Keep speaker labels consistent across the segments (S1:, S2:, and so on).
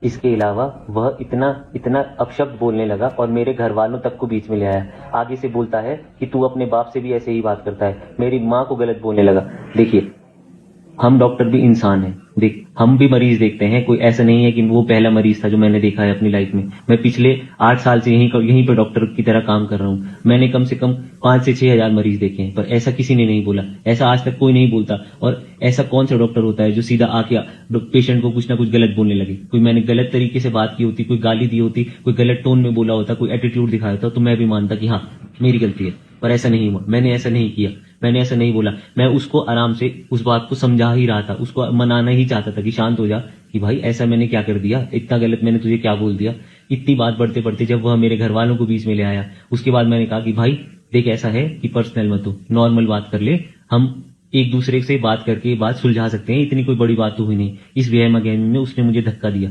S1: इसके अलावा वह इतना इतना अपशब्द बोलने लगा और मेरे घर वालों तक को बीच में ले आया। आगे से बोलता है कि तू अपने बाप से भी ऐसे ही बात करता है। मेरी माँ को गलत बोलने लगा। देखिए, हम डॉक्टर भी इंसान हैं। देख, हम भी मरीज देखते हैं। कोई ऐसा नहीं है कि वो पहला मरीज था जो मैंने देखा है अपनी लाइफ में। मैं पिछले 8 साल से यहीं पर डॉक्टर की तरह काम कर रहा हूँ। मैंने कम से कम 5 से 6 हजार मरीज देखे हैं, पर ऐसा किसी ने नहीं बोला। ऐसा आज तक कोई नहीं बोलता। और ऐसा कौन सा डॉक्टर होता है जो सीधा आके पेशेंट को कुछ ना कुछ गलत बोलने लगे। कोई मैंने गलत तरीके से बात की होती, कोई गाली दी होती, कोई गलत टोन में बोला होता, कोई एटीट्यूड दिखाया होता, तो मैं भी मानता कि हाँ मेरी गलती है। पर ऐसा नहीं हुआ। मैंने ऐसा नहीं किया। मैंने ऐसा नहीं बोला। मैं उसको आराम से उस बात को समझा ही रहा था। उसको मनाना ही चाहता था कि शांत हो जा, कि भाई ऐसा मैंने क्या कर दिया, इतना गलत मैंने तुझे क्या बोल दिया। इतनी बात बढ़ते बढ़ते जब वह मेरे घर वालों को बीच में ले आया, उसके बाद मैंने कहा कि भाई देख, ऐसा है कि पर्सनल मत हो, नॉर्मल बात कर ले। हम एक दूसरे से बात करके बात सुलझा सकते हैं। इतनी कोई बड़ी बात तो हुई नहीं। इस वहम गहमी में उसने मुझे धक्का दिया।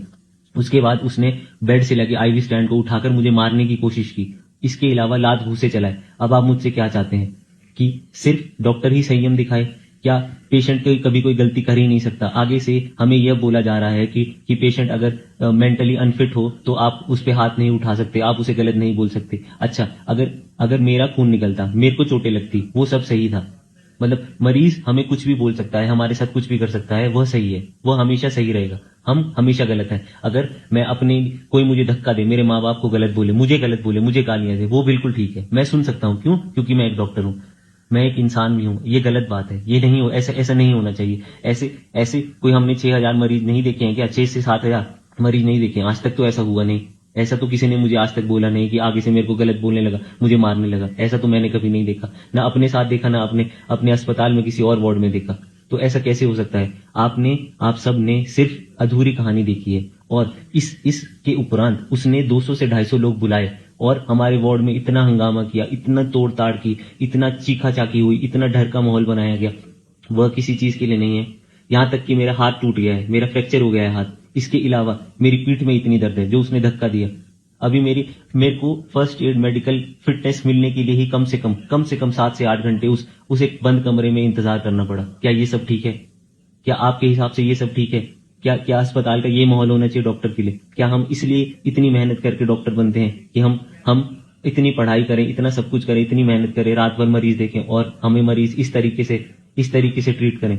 S1: उसके बाद उसने बेड से लगे आईवी स्टैंड को उठाकर मुझे मारने की कोशिश की। इसके अलावा लात घूंसे चलाए। अब आप मुझसे क्या चाहते हैं कि सिर्फ डॉक्टर ही संयम दिखाए? क्या पेशेंट कभी कोई गलती कर ही नहीं सकता? आगे से हमें यह बोला जा रहा है कि पेशेंट अगर मेंटली अनफिट हो तो आप उस पर हाथ नहीं उठा सकते, आप उसे गलत नहीं बोल सकते। अच्छा, अगर मेरा खून निकलता, मेरे को चोटें लगती, वो सब सही था। मतलब मरीज हमें कुछ भी बोल सकता है, हमारे साथ कुछ भी कर सकता है, वह सही है, वह हमेशा सही रहेगा। हम हमेशा गलत हैं। अगर मैं कोई मुझे धक्का दे, मेरे माँ बाप को गलत बोले, मुझे गालियां दे, वो बिल्कुल ठीक है, मैं सुन सकता हूँ। क्यों? क्योंकि मैं एक डॉक्टर हूँ, मैं एक इंसान भी हूँ। ये गलत बात है। ये नहीं हो, ऐसा नहीं होना चाहिए। ऐसे कोई हमने 6 हजार मरीज नहीं देखे हैं क्या? 6 से 7 हजार मरीज नहीं देखे हैं आज तक? तो ऐसा हुआ नहीं। ऐसा तो किसी ने मुझे आज तक बोला नहीं कि आगे से मेरे को गलत बोलने लगा, मुझे मारने लगा। ऐसा तो मैंने कभी नहीं देखा, ना अपने साथ देखा, ना अपने अस्पताल में किसी और वार्ड में देखा। तो ऐसा कैसे हो सकता है? आप सब ने सिर्फ अधूरी कहानी देखी है। और इसके उपरांत उसने 200 से 250 लोग बुलाए और हमारे वार्ड में इतना हंगामा किया, इतना तोड़ ताड़ की, इतना चीखा चाकी हुई, इतना डर का माहौल बनाया गया। वह किसी चीज के लिए नहीं है। यहां तक कि मेरा हाथ टूट गया है, मेरा फ्रैक्चर हो गया है हाथ। इसके अलावा मेरी पीठ में इतनी दर्द है जो उसने धक्का दिया। अभी मेरे को फर्स्ट एड मेडिकल फिटनेस मिलने के लिए ही कम से कम 7 से 8 घंटे उस एक बंद कमरे में इंतजार करना पड़ा। क्या ये सब ठीक है? क्या आपके हिसाब से ये सब ठीक है? क्या अस्पताल का ये माहौल होना चाहिए डॉक्टर के लिए? क्या हम इसलिए इतनी मेहनत करके डॉक्टर बनते हैं कि हम इतनी पढ़ाई करें, इतना सब कुछ करें, इतनी मेहनत करें, रात भर मरीज देखें और हमें मरीज इस तरीके से ट्रीट करें?